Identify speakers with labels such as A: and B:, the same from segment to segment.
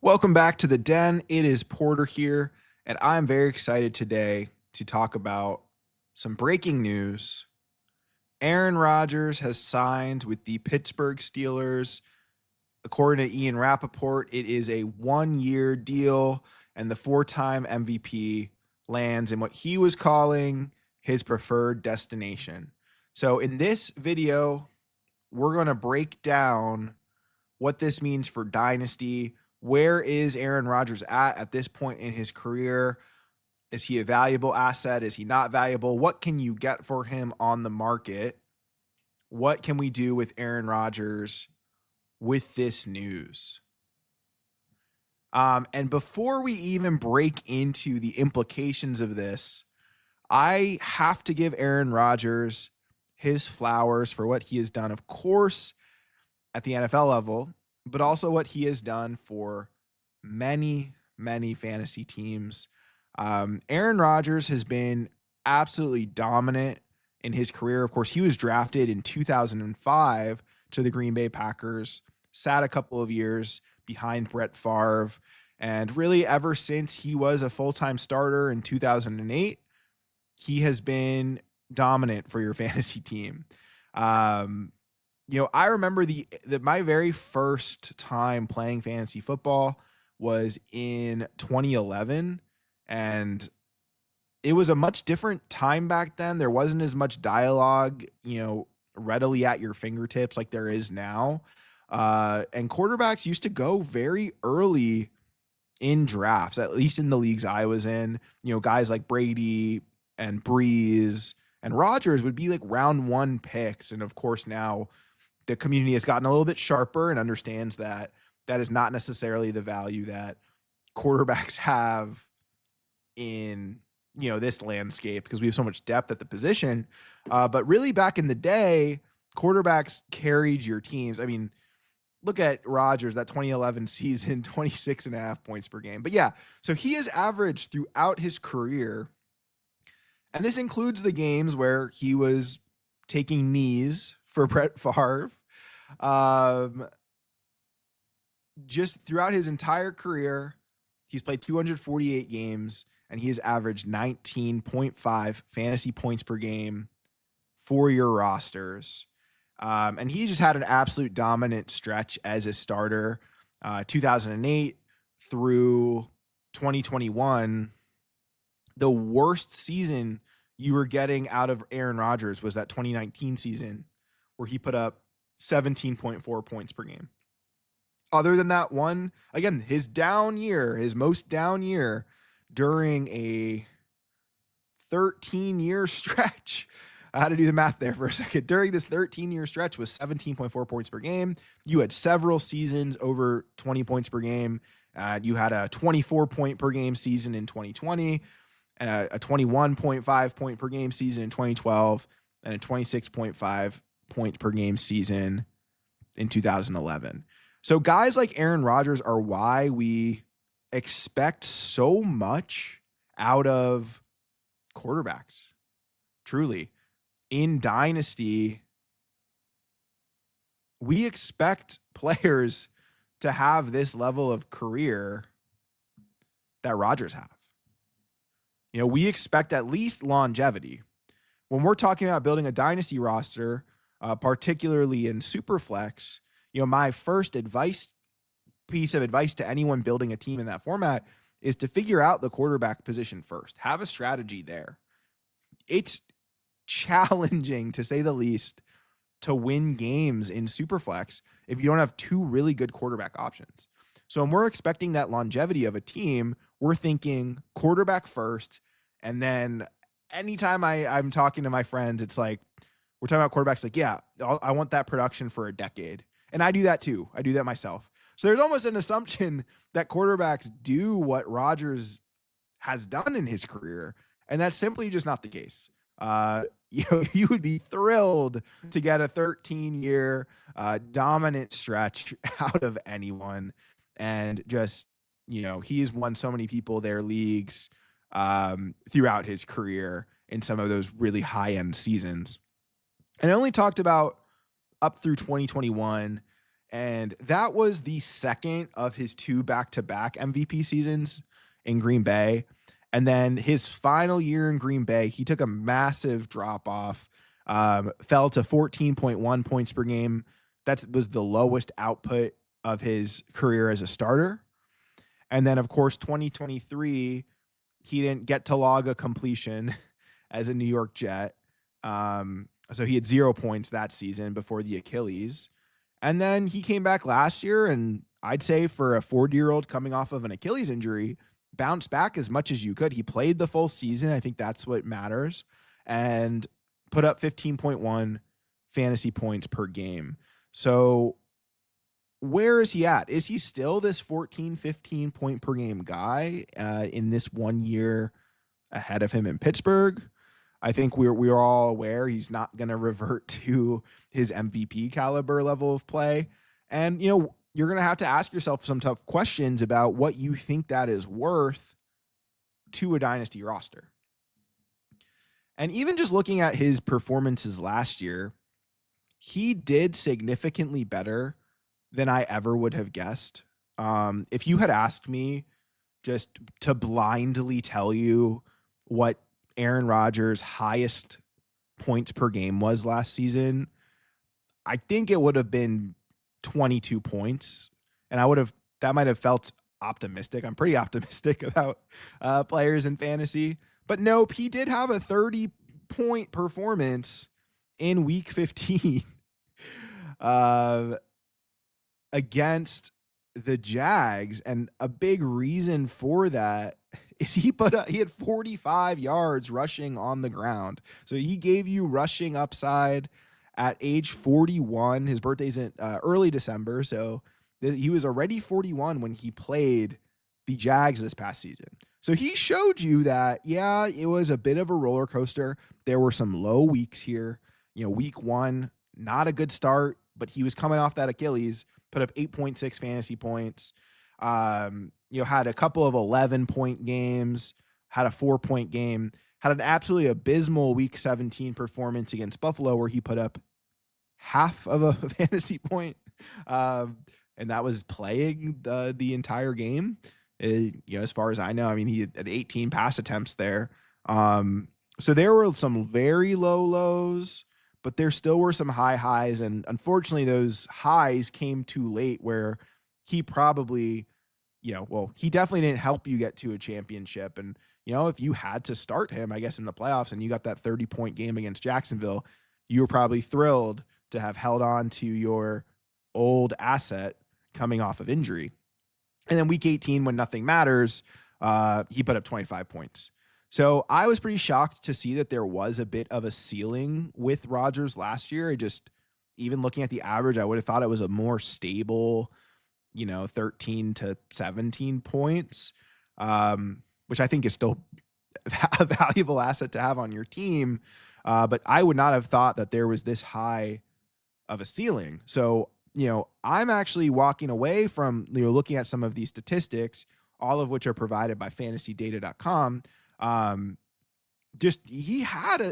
A: Welcome back to the Den. It is Porter here, and I'm very excited today to talk about some breaking news. Aaron Rodgers has signed with the Pittsburgh Steelers. According to Ian Rappaport, it is a 1-year deal, and the 4-time MVP lands in what he was calling his preferred destination. So in this video, we're going to break down what this means for Dynasty. Where is Aaron Rodgers at this point in his career? Is he a valuable asset? Is he not valuable? What can you get for him on the market? What can we do with Aaron Rodgers with this news? And before we even break into the implications of this, I have to give Aaron Rodgers his flowers for what he has done, of course, at the NFL level, but also what he has done for many, many fantasy teams. Aaron Rodgers has been absolutely dominant in his career. Of course, he was drafted in 2005 to the Green Bay Packers, sat a couple of years behind Brett Favre, and really ever since he was a full-time starter in 2008, he has been dominant for your fantasy team. I remember my very first time playing fantasy football was in 2011, and it was a much different time back then. There wasn't as much dialogue, readily at your fingertips like there is now. And quarterbacks used to go very early in drafts, at least in the leagues I was in. Guys like Brady and Breeze and Rodgers would be like round 1 picks. And of course, now the community has gotten a little bit sharper and understands that that is not necessarily the value that quarterbacks have in, this landscape, because we have so much depth at the position. But really back in the day, quarterbacks carried your teams. I mean, look at Rodgers, that 2011 season, 26.5 points per game. But yeah, so he has averaged throughout his career, and this includes the games where he was taking knees for Brett Favre. Just throughout his entire career, he's played 248 games, and he has averaged 19.5 fantasy points per game for your rosters. And he just had an absolute dominant stretch as a starter, 2008 through 2021. The worst season you were getting out of Aaron Rodgers was that 2019 season, where he put up 17.4 points per game. Other than that one, again, his most down year during a 13-year stretch. I had to do the math there for a second. During this 13-year stretch was 17.4 points per game. You had several seasons over 20 points per game. You had a 24 point per game season in 2020, and a 21.5 point per game season in 2012, and a 26.5 point per game season in 2011. So guys like Aaron Rodgers are why we expect so much out of quarterbacks. Truly. In Dynasty, we expect players to have this level of career that Rodgers have. We expect at least longevity. When we're talking about building a Dynasty roster, particularly in Superflex, my first piece of advice to anyone building a team in that format is to figure out the quarterback position first. Have a strategy there. It's challenging, to say the least, to win games in Superflex if you don't have 2 really good quarterback options. So when we're expecting that longevity of a team, we're thinking quarterback first. And then anytime I'm talking to my friends, it's like, we're talking about quarterbacks, like, yeah, I want that production for a decade. And I do that too. I do that myself. So there's almost an assumption that quarterbacks do what Rodgers has done in his career. And that's simply just not the case. You would be thrilled to get a 13-year dominant stretch out of anyone. And just, he's won so many people their leagues throughout his career in some of those really high-end seasons. And I only talked about up through 2021 And that was the second of his 2 back-to-back MVP seasons in Green Bay. And then his final year in Green Bay, he took a massive drop off, fell to 14.1 points per game. That was the lowest output of his career as a starter. And then, of course, 2023, he didn't get to log a completion as a New York Jet. So he had 0 points that season before the Achilles. And then he came back last year, and I'd say for a 40-year-old coming off of an Achilles injury, bounced back as much as you could. He played the full season. I think that's what matters. And put up 15.1 fantasy points per game. So where is he at? Is he still this 14, 15 point per game guy in this 1 year ahead of him in Pittsburgh? I think we're all aware he's not going to revert to his MVP caliber level of play. And, you're going to have to ask yourself some tough questions about what you think that is worth to a dynasty roster. And even just looking at his performances last year, he did significantly better than I ever would have guessed. If you had asked me just to blindly tell you what Aaron Rodgers' highest points per game was last season, I think it would have been 22 points. And that might have felt optimistic. I'm pretty optimistic about players in fantasy. But nope, he did have a 30-point performance in week 15 against the Jags. And a big reason for that is he had 45 yards rushing on the ground. So he gave you rushing upside at age 41. His birthday's in early December. So he was already 41 when he played the Jags this past season. So he showed you that, yeah, it was a bit of a roller coaster. There were some low weeks here. Week 1, not a good start, but he was coming off that Achilles, put up 8.6 fantasy points. Had a couple of 11-point games, had a 4-point game, had an absolutely abysmal week 17 performance against Buffalo where he put up half of a fantasy point. And that was playing the entire game. As far as I know, I mean, he had 18 pass attempts there. So there were some very low lows, but there still were some high highs. And unfortunately, those highs came too late where he probably, he definitely didn't help you get to a championship. And, if you had to start him, I guess, in the playoffs and you got that 30-point game against Jacksonville, you were probably thrilled to have held on to your old asset coming off of injury. And then week 18, when nothing matters, he put up 25 points. So I was pretty shocked to see that there was a bit of a ceiling with Rodgers last year. Even looking at the average, I would have thought it was a more stable, 13 to 17 points, which I think is still a valuable asset to have on your team. But I would not have thought that there was this high of a ceiling. So, I'm actually walking away from, looking at some of these statistics, all of which are provided by fantasydata.com.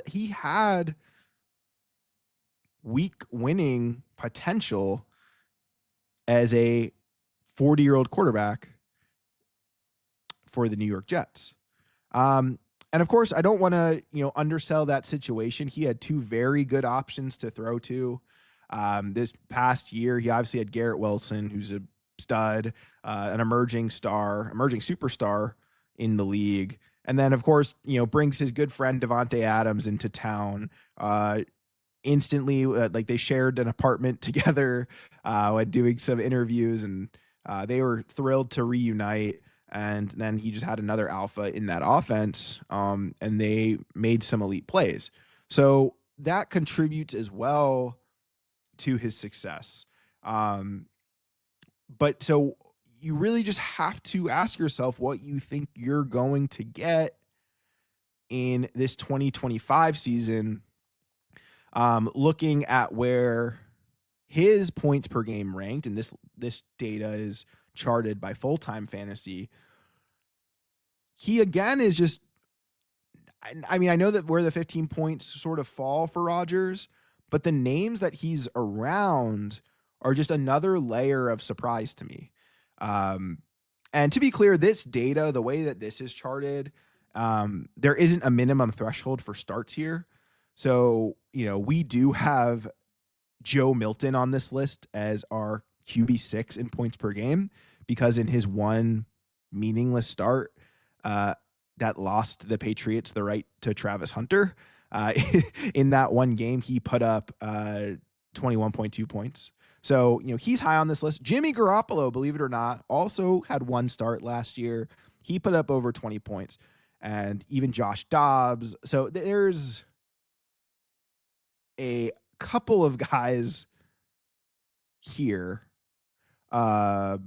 A: He had week winning potential as a 40-year-old quarterback for the New York Jets. And of course, I don't want to, undersell that situation. He had 2 very good options to throw to. This past year, he obviously had Garrett Wilson, who's a stud, an emerging superstar in the league. And then, of course, brings his good friend Devontae Adams into town. Instantly, they shared an apartment together when doing some interviews, and they were thrilled to reunite. And then he just had another alpha in that offense, and they made some elite plays. So that contributes as well to his success. But so you really just have to ask yourself what you think you're going to get in this 2025 season, looking at where his points per game ranked, and this data is charted by Full-Time Fantasy. He again is just, I mean, I know that where the 15 points sort of fall for Rodgers, but the names that he's around are just another layer of surprise to me. And to be clear, this data, the way that this is charted, there isn't a minimum threshold for starts here. So, we do have Joe Milton on this list as our QB6 in points per game, because in his one meaningless start that lost the Patriots the right to Travis Hunter, in that one game, he put up 21.2 points. So, he's high on this list. Jimmy Garoppolo, believe it or not, also had one start last year. He put up over 20 points. And even Josh Dobbs. So there's a couple of guys here that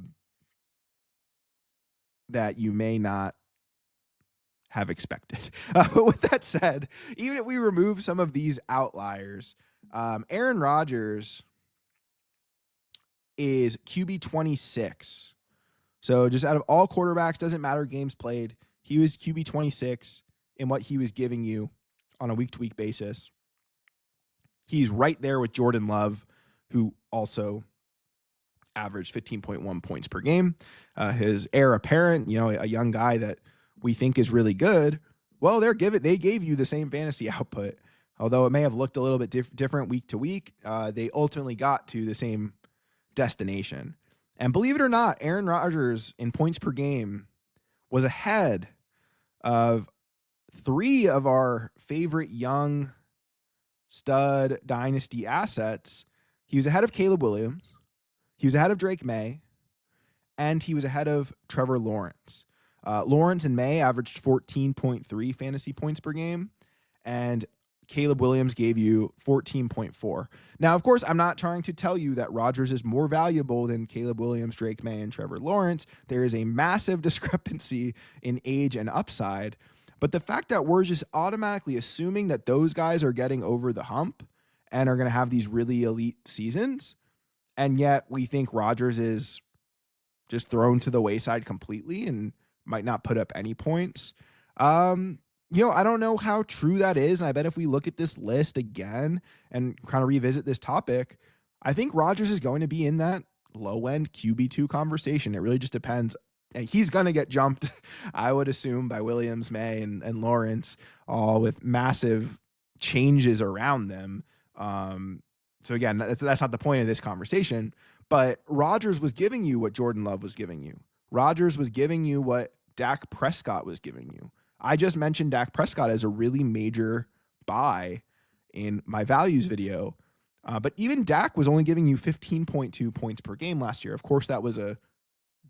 A: you may not have expected. But with that said, even if we remove some of these outliers, Aaron Rodgers is QB 26. So just out of all quarterbacks, doesn't matter games played, he was QB 26 in what he was giving you on a week-to-week basis. He's right there with Jordan Love, who also averaged 15.1 points per game. His heir apparent, a young guy that we think is really good. Well, they gave you the same fantasy output, although it may have looked a little bit different week to week. They ultimately got to the same destination. And believe it or not, Aaron Rodgers in points per game was ahead of three of our favorite young stud dynasty assets. He was ahead of Caleb Williams. He was ahead of Drake May. And he was ahead of Trevor Lawrence. Lawrence and May averaged 14.3 fantasy points per game. And Caleb Williams gave you 14.4. Now, of course, I'm not trying to tell you that Rodgers is more valuable than Caleb Williams, Drake May, and Trevor Lawrence. There is a massive discrepancy in age and upside. But the fact that we're just automatically assuming that those guys are getting over the hump and are going to have these really elite seasons, and yet we think Rodgers is just thrown to the wayside completely and might not put up any points. I don't know how true that is. And I bet if we look at this list again and kind of revisit this topic, I think Rodgers is going to be in that low-end QB2 conversation. It really just depends. He's going to get jumped, I would assume, by Williams, May, and Lawrence, all with massive changes around them. So again, that's not the point of this conversation. But Rodgers was giving you what Jordan Love was giving you. Rodgers was giving you what Dak Prescott was giving you. I just mentioned Dak Prescott as a really major buy in my values video. But even Dak was only giving you 15.2 points per game last year. Of course, that was a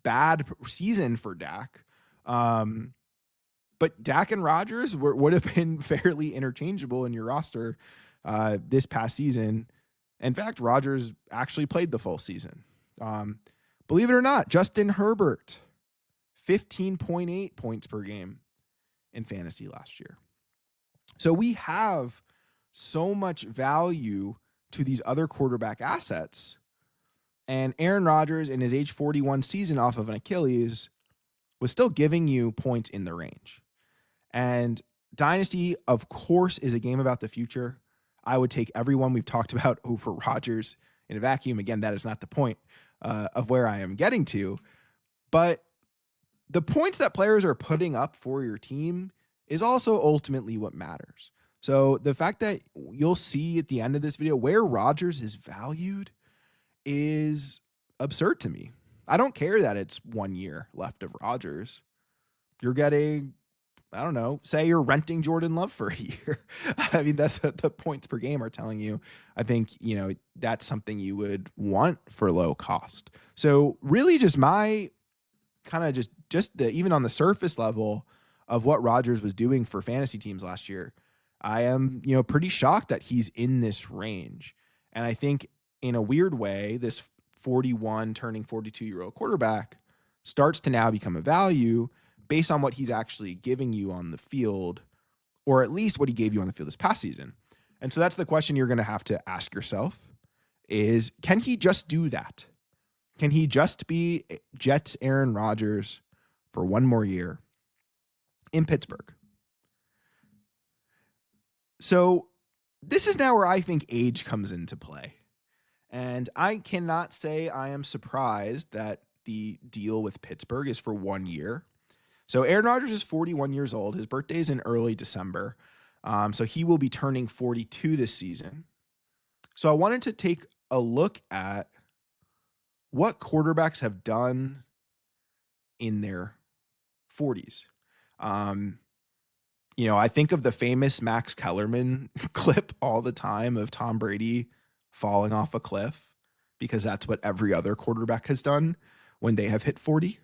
A: bad season for Dak. But Dak and Rodgers would have been fairly interchangeable in your roster this past season. In fact, Rodgers actually played the full season. Believe it or not, Justin Herbert, 15.8 points per game in fantasy last year. So we have so much value to these other quarterback assets. And Aaron Rodgers in his age 41 season off of an Achilles was still giving you points in the range. And Dynasty, of course, is a game about the future. I would take everyone we've talked about over Rodgers in a vacuum. Again, that is not the point of where I am getting to. But the points that players are putting up for your team is also ultimately what matters. So the fact that you'll see at the end of this video where Rodgers is valued is absurd to me. I don't care that it's 1 year left of Rodgers. You're getting, I don't know, say you're renting Jordan Love for a year. I mean, that's what the points per game are telling you. I think, that's something you would want for low cost. So really just my kind of just the, even on the surface level of what Rodgers was doing for fantasy teams last year, I am, pretty shocked that he's in this range. And I think in a weird way, this 41 turning 42-year-old quarterback starts to now become a value based on what he's actually giving you on the field, or at least what he gave you on the field this past season. And so that's the question you're going to have to ask yourself is, can he just do that? Can he just be Jets Aaron Rodgers for one more year in Pittsburgh? So this is now where I think age comes into play. And I cannot say I am surprised that the deal with Pittsburgh is for 1 year. So Aaron Rodgers is 41 years old. His birthday is in early December. So he will be turning 42 this season. So I wanted to take a look at what quarterbacks have done in their 40s. I think of the famous Max Kellerman clip all the time of Tom Brady falling off a cliff, because that's what every other quarterback has done when they have hit 40.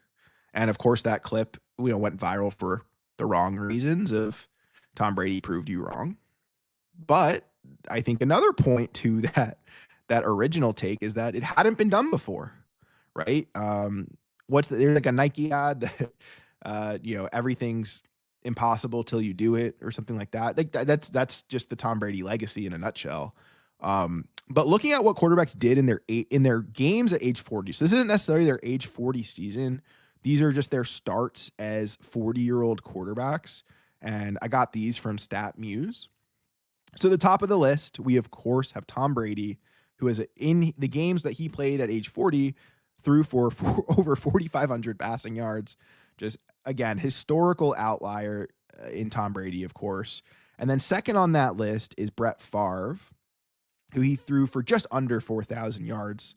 A: And of course, that clip, went viral for the wrong reasons of Tom Brady proved you wrong. But I think another point to that original take is that it hadn't been done before, right? There's like a Nike ad that, everything's impossible till you do it, or something like that. Like that's just the Tom Brady legacy in a nutshell. But looking at what quarterbacks did in their games at age 40, so this isn't necessarily their age 40 season. These are just their starts as 40-year-old quarterbacks. And I got these from StatMuse. So the top of the list, we of course have Tom Brady, who is in the games that he played at age 40, threw for over 4,500 passing yards. Just, again, historical outlier in Tom Brady, of course. And then second on that list is Brett Favre, who he threw for just under 4,000 yards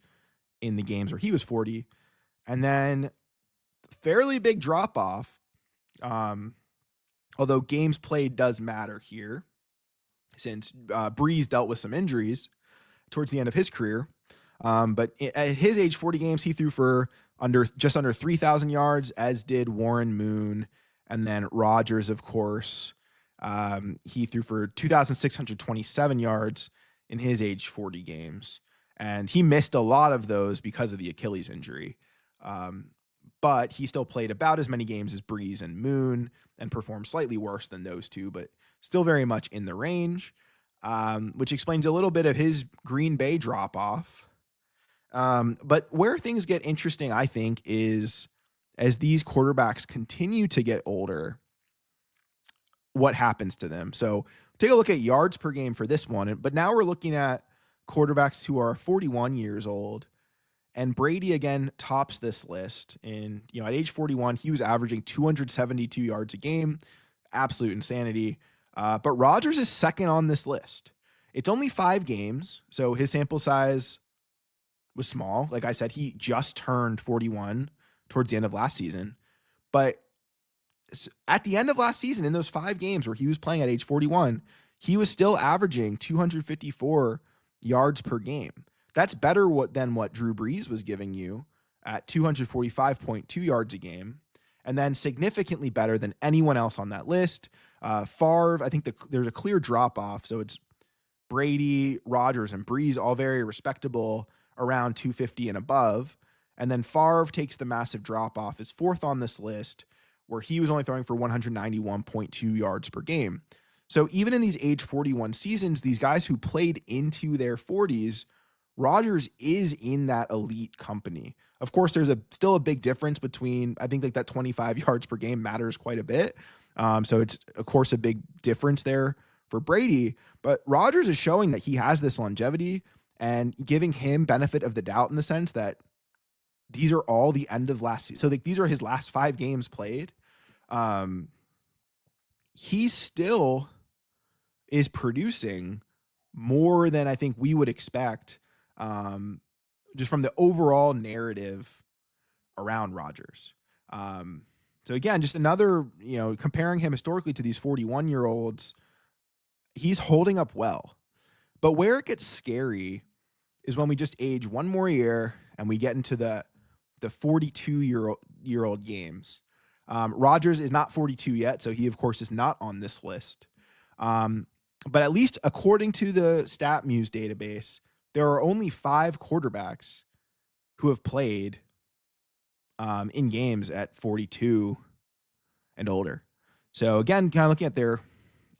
A: in the games where he was 40. And then fairly big drop off, although games played does matter here, since Breeze dealt with some injuries towards the end of his career. But at his age 40 games, he threw for just under 3,000 yards, as did Warren Moon. And then Rodgers, of course, he threw for 2,627 yards in his age 40 games. And he missed a lot of those because of the Achilles injury. But he still played about as many games as Breeze and Moon and performed slightly worse than those two, but still very much in the range, which explains a little bit of his Green Bay drop-off. But where things get interesting, I think, is as these quarterbacks continue to get older, what happens to them. So take a look at yards per game for this one. But now we're looking at quarterbacks who are 41 years old. And Brady, again, tops this list. At age 41, he was averaging 272 yards a game. Absolute insanity. But Rodgers is second on this list. It's only 5 games, so his sample size was small. Like I said, he just turned 41 towards the end of last season. But at the end of last season, in those 5 games where he was playing at age 41, he was still averaging 254 yards per game. That's better than what Drew Brees was giving you at 245.2 yards a game, and then significantly better than anyone else on that list. Favre, I think there's a clear drop-off, so it's Brady, Rodgers, and Brees, all very respectable, around 250 and above. And then Favre takes the massive drop-off, is fourth on this list, where he was only throwing for 191.2 yards per game. So even in these age 41 seasons, these guys who played into their 40s, Rodgers is in that elite company. Of course, there's still a big difference between, I think, like that 25 yards per game matters quite a bit. So it's, of course, a big difference there for Brady. But Rodgers is showing that he has this longevity and giving him benefit of the doubt in the sense that these are all the end of last season. So these are his last 5 games played. He still is producing more than I think we would expect, just from the overall narrative around Rodgers. So again, just another, comparing him historically to these 41-year-olds, he's holding up well. But where it gets scary is when we just age one more year and we get into the 42-year-old games. Rodgers is not 42 yet, so he, of course, is not on this list. But at least according to the StatMuse database, there are only 5 quarterbacks who have played in games at 42 and older. So again, kind of looking at their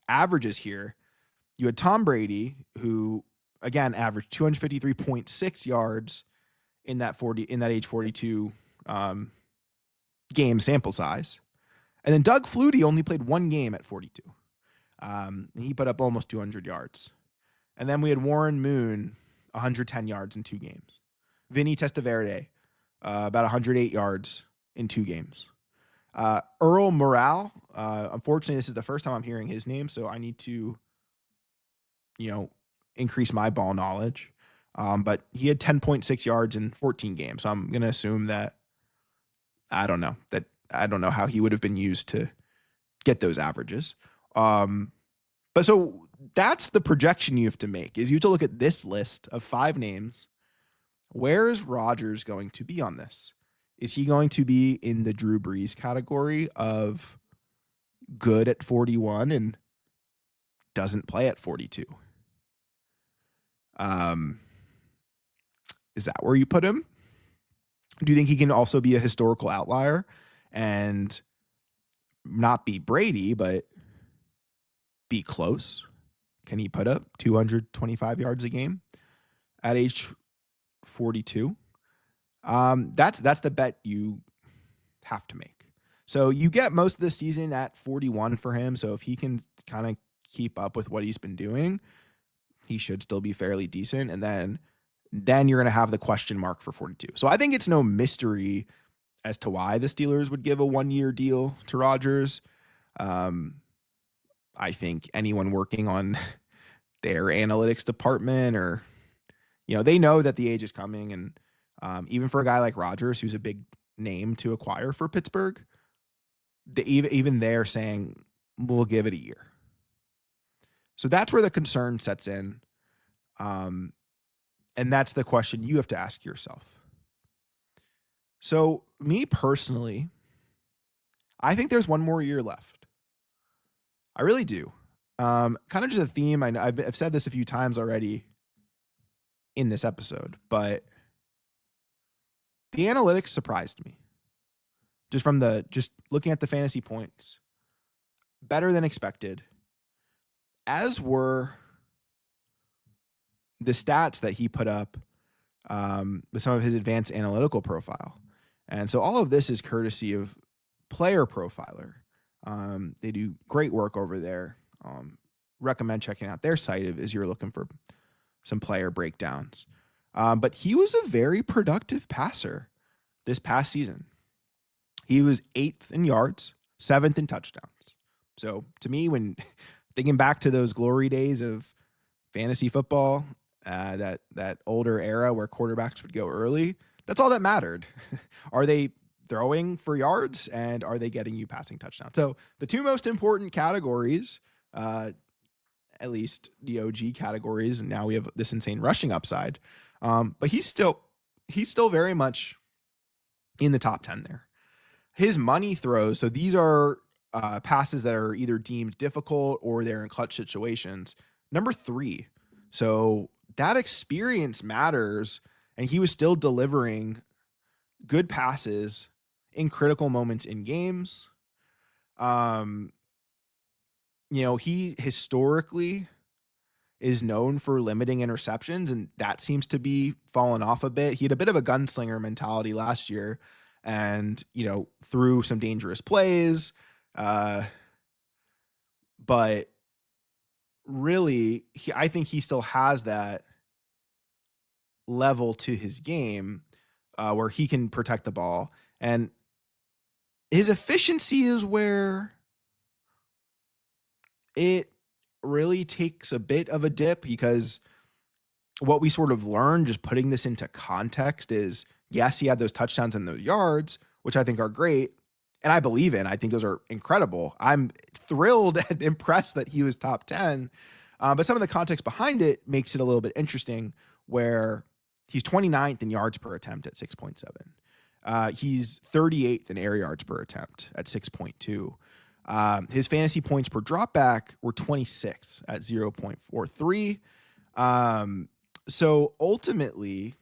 A: averages here, you had Tom Brady, who again averaged 253.6 yards in that age 42 game sample size. And then Doug Flutie only played 1 game at 42. He put up almost 200 yards. And then we had Warren Moon, 110 yards in 2 games. Vinny Testaverde, about 108 yards in 2 games. Earl Morale, unfortunately, this is the first time I'm hearing his name, so I need to, increase my ball knowledge. But he had 10.6 yards in 14 games. So I'm going to assume that I don't know how he would have been used to get those averages. But so that's the projection you have to make, is you have to look at this list of 5 names. Where is Rodgers going to be on this? Is he going to be in the Drew Brees category of good at 41 and doesn't play at 42? Is that where you put him? Do you think he can also be a historical outlier and not be Brady, but be close? Can he put up 225 yards a game at age 42? That's the bet you have to make. So you get most of the season at 41 for him. So if he can kind of keep up with what he's been doing, he should still be fairly decent. And then you're going to have the question mark for 42. So I think it's no mystery as to why the Steelers would give a 1-year deal to Rodgers. I think anyone working on their analytics department, or, they know that the age is coming. And even for a guy like Rodgers, who's a big name to acquire for Pittsburgh, even they're saying, we'll give it a year. So that's where the concern sets in. And that's the question you have to ask yourself. So me personally, I think there's one more year left. I really do. Kind of just a theme. I've said this a few times already in this episode, but the analytics surprised me. Just looking at the fantasy points, better than expected, as were the stats that he put up with some of his advanced analytical profile. And so all of this is courtesy of Player Profiler. They do great work over there. Recommend checking out their site as you're looking for some player breakdowns. But he was a very productive passer this past season. He was 8th in yards, 7th in touchdowns. So to me, when thinking back to those glory days of fantasy football, that older era where quarterbacks would go early, that's all that mattered. Are they throwing for yards, and are they getting you passing touchdowns? So the 2 most important categories, at least the OG categories, and now we have this insane rushing upside. But he's still very much in the top 10 there. His money throws, so these are passes that are either deemed difficult or they're in clutch situations, number 3. So that experience matters, and he was still delivering good passes in critical moments in games. He historically is known for limiting interceptions, and that seems to be fallen off a bit. He had a bit of a gunslinger mentality last year and, threw some dangerous plays. But really, I think he still has that level to his game where he can protect the ball. And his efficiency is where it really takes a bit of a dip, because what we sort of learned, just putting this into context, is yes, he had those touchdowns and those yards, which I think are great, and I believe in. I think those are incredible. I'm thrilled and impressed that he was top 10. But some of the context behind it makes it a little bit interesting, where he's 29th in yards per attempt at 6.7. He's 38th in air yards per attempt at 6.2. His fantasy points per dropback were 26 at 0.43. So ultimately,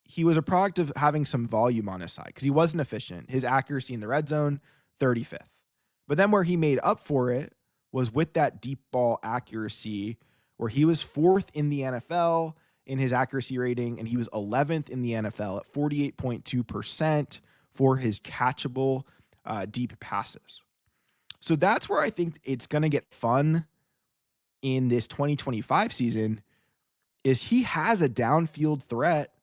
A: he was a product of having some volume on his side, because he wasn't efficient. His accuracy in the red zone, 35th. But then where he made up for it was with that deep ball accuracy, where he was 4th in the NFL in his accuracy rating, and he was 11th in the NFL at 48.2% for his catchable deep passes. So that's where I think it's going to get fun in this 2025 season is he has a downfield threat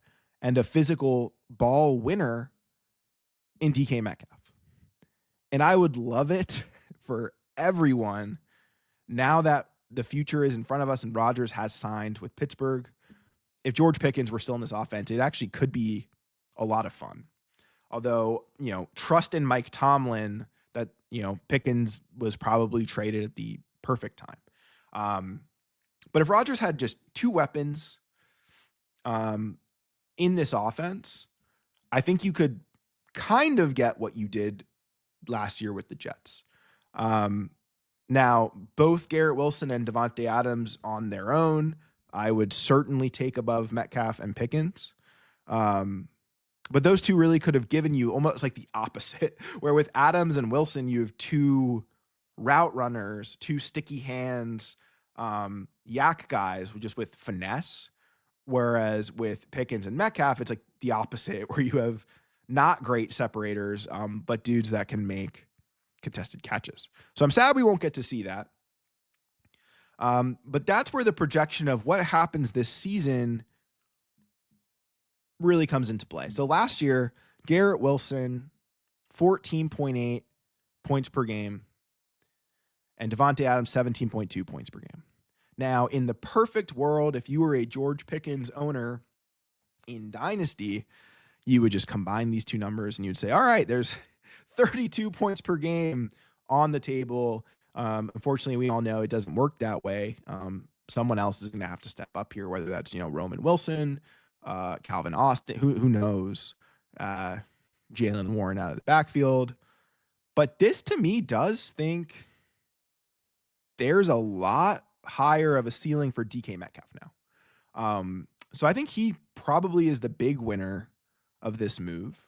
A: and a physical ball winner in DK Metcalf. And I would love it for everyone now that the future is in front of us and Rodgers has signed with Pittsburgh. If George Pickens were still in this offense, it actually could be a lot of fun. Although, trust in Mike Tomlin that, Pickens was probably traded at the perfect time. But if Rodgers had just two weapons in this offense, I think you could kind of get what you did last year with the Jets. Now, both Garrett Wilson and Davante Adams on their own, I would certainly take above Metcalf and Pickens. But those two really could have given you almost like the opposite, where with Adams and Wilson, you have two route runners, two sticky hands, yak guys just with finesse. Whereas with Pickens and Metcalf, it's like the opposite, where you have not great separators, but dudes that can make contested catches. So I'm sad we won't get to see that. But that's where the projection of what happens this season really comes into play. So last year, Garrett Wilson, 14.8 points per game, and Davante Adams, 17.2 points per game. Now, in the perfect world, if you were a George Pickens owner in Dynasty, you would just combine these two numbers and you'd say, all right, there's 32 points per game on the table. Unfortunately, we all know it doesn't work that way. Someone else is going to have to step up here, whether that's, Roman Wilson, Calvin Austin, who knows, Jalen Warren out of the backfield. But this to me does think there's a lot higher of a ceiling for DK Metcalf now. So I think he probably is the big winner of this move.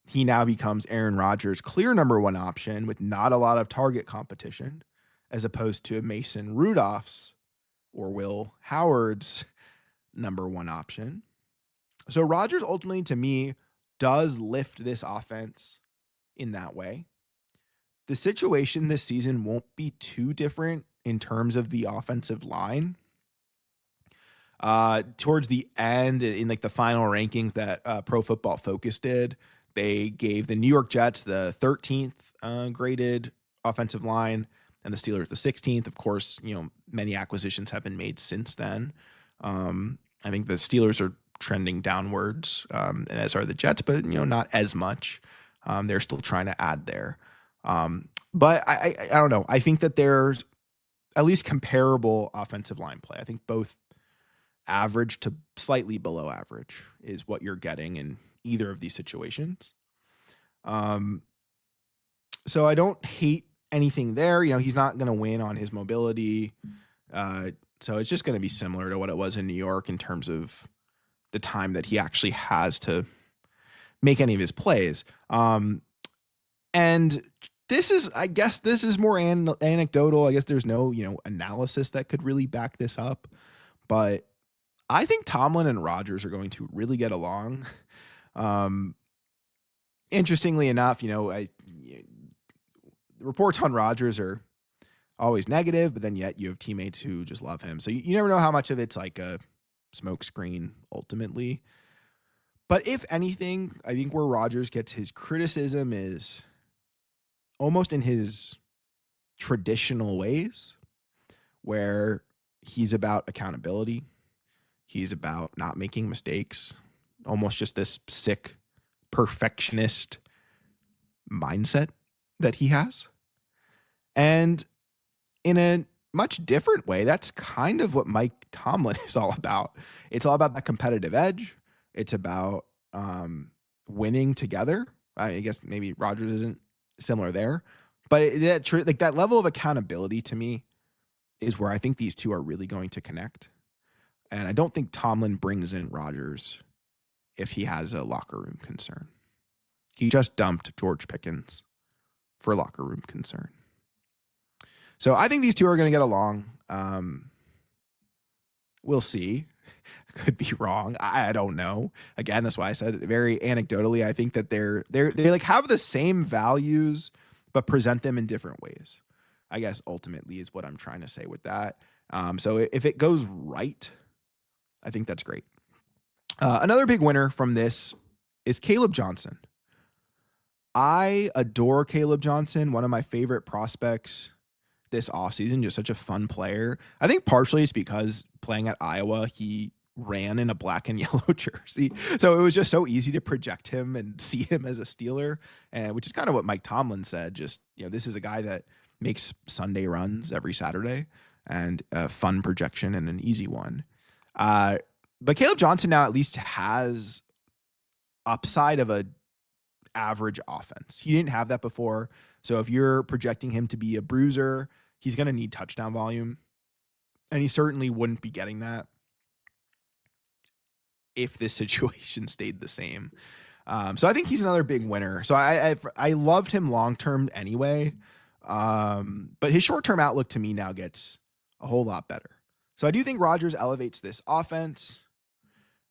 A: He now becomes Aaron Rodgers' clear number one option with not a lot of target competition, as opposed to Mason Rudolph's or Will Howard's number one option. So Rodgers ultimately, to me, does lift this offense in that way. The situation this season won't be too different in terms of the offensive line. Towards the end, in like the final rankings that Pro Football Focus did, they gave the New York Jets the 13th graded offensive line and the Steelers the 16th. Of course, many acquisitions have been made since then. I think the Steelers are trending downwards, and as are the Jets, but not as much. They're still trying to add there. But I don't know. I think that there's at least comparable offensive line play. I think both average to slightly below average is what you're getting in either of these situations. So I don't hate anything there. He's not going to win on his mobility. So it's just going to be similar to what it was in New York in terms of the time that he actually has to make any of his plays. And I guess this is more anecdotal. I guess there's no, analysis that could really back this up, but I think Tomlin and Rodgers are going to really get along. Interestingly enough, the reports on Rodgers are always negative, but then yet you have teammates who just love him. So you never know how much of it's like a smokescreen ultimately. But if anything, I think where Rodgers gets his criticism is almost in his traditional ways, where he's about accountability. He's about not making mistakes, almost just this sick perfectionist mindset that he has. And in a much different way, that's kind of what Mike Tomlin is all about. It's all about that competitive edge. It's about winning together. I guess maybe Rodgers isn't similar there, but that level of accountability to me is where I think these two are really going to connect. And I don't think Tomlin brings in Rodgers if he has a locker room concern. He just dumped George Pickens for locker room concern. So I think these two are going to get along. We'll see. Could be wrong. I don't know. Again, that's why I said very anecdotally, I think that they like have the same values, but present them in different ways. I guess ultimately is what I'm trying to say with that. So if it goes right, I think that's great. Another big winner from this is Caleb Johnson. I adore Caleb Johnson, one of my favorite prospects this offseason, just such a fun player. I think partially it's because playing at Iowa, he ran in a black and yellow jersey. So it was just so easy to project him and see him as a Steeler, and which is kind of what Mike Tomlin said. Just, this is a guy that makes Sunday runs every Saturday, and a fun projection and an easy one. But Caleb Johnson now at least has upside of a average offense. He didn't have that before. So if you're projecting him to be a bruiser, he's going to need touchdown volume. And he certainly wouldn't be getting that if this situation stayed the same. So I think he's another big winner. So I loved him long-term anyway. But his short-term outlook to me now gets a whole lot better. So I do think Rodgers elevates this offense.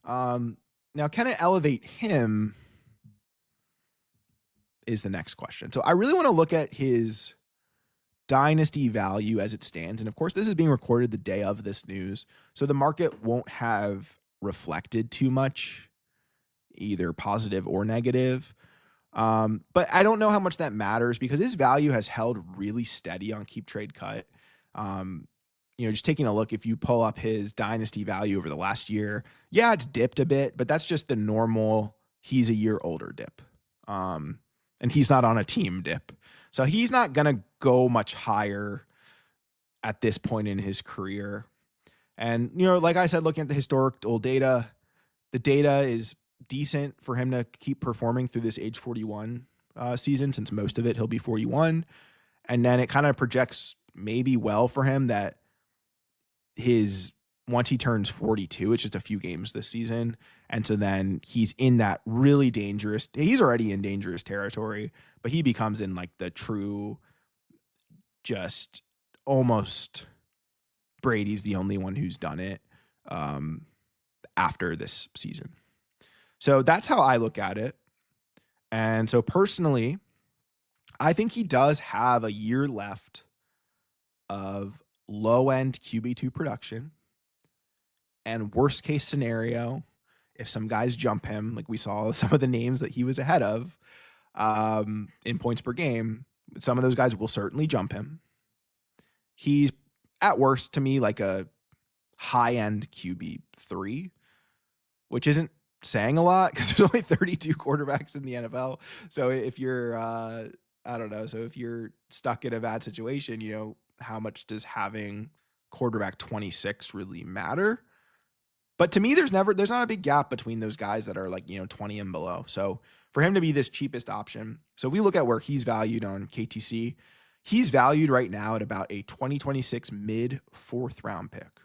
A: Now, can it elevate him is the next question. So I really want to look at his dynasty value as it stands. And of course, this is being recorded the day of this news, so the market won't have reflected too much, either positive or negative. But I don't know how much that matters because his value has held really steady on Keep Trade Cut. Just taking a look, if you pull up his dynasty value over the last year, yeah, it's dipped a bit, but that's just the normal he's a year older dip. And he's not on a team dip. So he's not going to go much higher at this point in his career. And, like I said, looking at the historical data, the data is decent for him to keep performing through this age 41 season, since most of it he'll be 41. And then it kind of projects maybe well for him that once he turns 42, it's just a few games this season. And so then he's in that really he's already in dangerous territory, but he becomes in like the true, just almost Brady's the only one who's done it after this season. So that's how I look at it. And so personally, I think he does have a year left of low-end QB2 production. And worst case scenario, if some guys jump him, like we saw some of the names that he was ahead of in points per game, some of those guys will certainly jump him. He's at worst to me like a high-end QB3, which isn't saying a lot because there's only 32 quarterbacks in the NFL. So if you're, if you're stuck in a bad situation, how much does having quarterback 26 really matter? But to me, there's not a big gap between those guys that are like, 20 and below. So for him to be this cheapest option, so we look at where he's valued on KTC, he's valued right now at about a 2026 mid 4th round pick.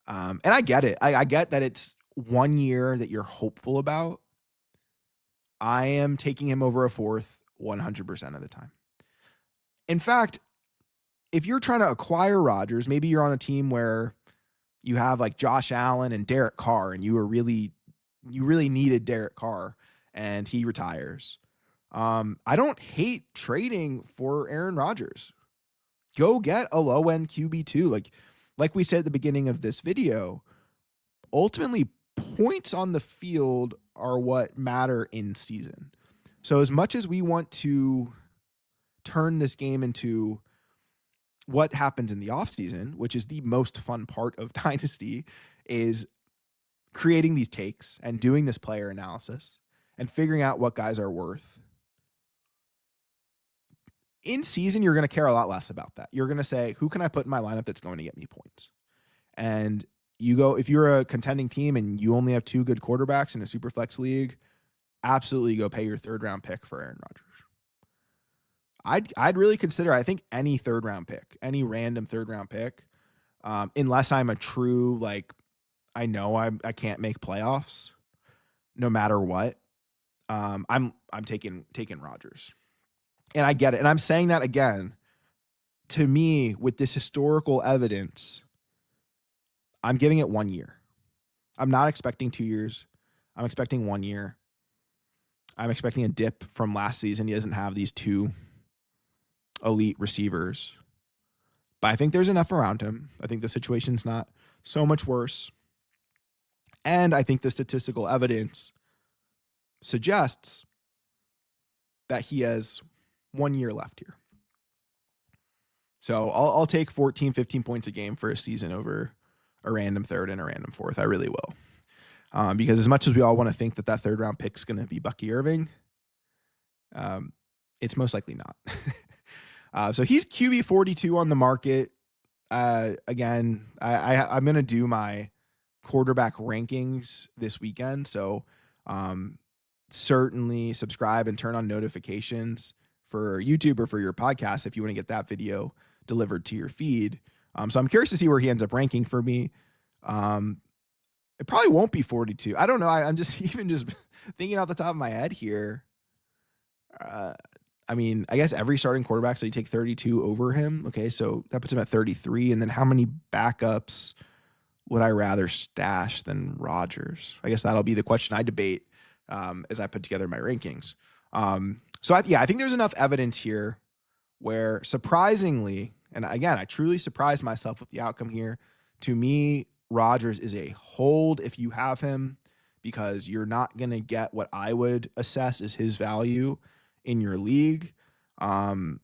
A: And I get it. I get that it's 1 year that you're hopeful about. I am taking him over a 4th 100% of the time. In fact, if you're trying to acquire Rodgers, maybe you're on a team where you have like Josh Allen and Derek Carr, and you really needed Derek Carr, and he retires. I don't hate trading for Aaron Rodgers. Go get a low-end QB2. Like we said at the beginning of this video, ultimately points on the field are what matter in season. So as much as we want to turn this game into what happens in the offseason, which is the most fun part of Dynasty, is creating these takes and doing this player analysis and figuring out what guys are worth. In season, you're going to care a lot less about that. You're going to say, who can I put in my lineup that's going to get me points? And if you're a contending team and you only have 2 good quarterbacks in a super flex league, absolutely go pay your 3rd round pick for Aaron Rodgers. I'd really consider, I think, any 3rd round pick, any random 3rd round pick, unless I'm a true, I know I can't make playoffs no matter what. I'm taking Rodgers. And I get it. And I'm saying that again, to me, with this historical evidence, I'm giving it 1 year. I'm not expecting 2 years. I'm expecting 1 year. I'm expecting a dip from last season. He doesn't have these 2 elite receivers. But I think there's enough around him. I think the situation's not so much worse. And I think the statistical evidence suggests that he has 1 year left here. So I'll take 14, 15 points a game for a season over a random third and a random fourth. I really will. Because as much as we all want to think that third round pick is going to be Bucky Irving, it's most likely not. So he's QB 42 on the market. Again, I'm going to do my quarterback rankings this weekend. So certainly subscribe and turn on notifications for YouTube or for your podcast if you want to get that video delivered to your feed. So I'm curious to see where he ends up ranking for me. It probably won't be 42. I don't know. I'm just thinking off the top of my head here. I mean, I guess every starting quarterback, so you take 32 over him. Okay, so that puts him at 33. And then how many backups would I rather stash than Rodgers? I guess that'll be the question I debate as I put together my rankings. So I think there's enough evidence here where surprisingly, and again, I truly surprised myself with the outcome here. To me, Rodgers is a hold if you have him, because you're not going to get what I would assess as his value in your league. And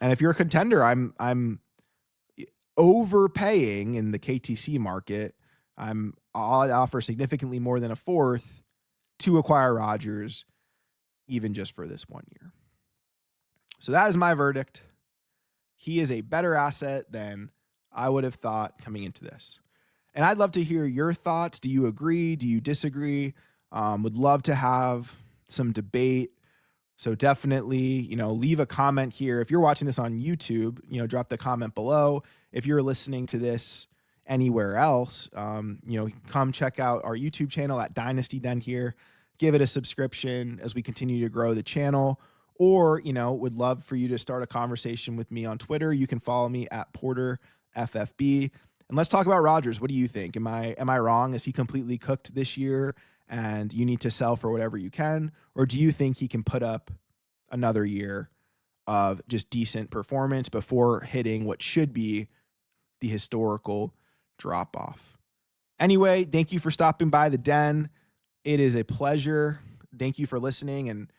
A: if you're a contender, I'm overpaying in the KTC market. I'll offer significantly more than a fourth to acquire Rodgers, even just for this 1 year. So that is my verdict. He is a better asset than I would have thought coming into this. And I'd love to hear your thoughts. Do you agree? Do you disagree? Would love to have some debate. So definitely, leave a comment here. If you're watching this on YouTube, drop the comment below. If you're listening to this anywhere else, come check out our YouTube channel at Dynasty Den here. Give it a subscription as we continue to grow the channel. Or, would love for you to start a conversation with me on Twitter. You can follow me at PorterFFB. And let's talk about Rodgers. What do you think? Am I wrong? Is he completely cooked this year and you need to sell for whatever you can? Or do you think he can put up another year of just decent performance before hitting what should be the historical drop-off? Anyway, thank you for stopping by the Den. It is a pleasure. Thank you for listening. And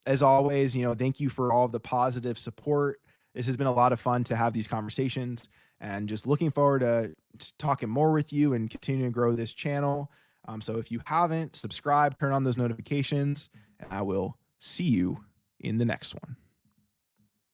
A: as always, thank you for all of the positive support. This has been a lot of fun to have these conversations, and just looking forward to talking more with you and continuing to grow this channel. So if you haven't, subscribe, turn on those notifications, and I will see you in the next one.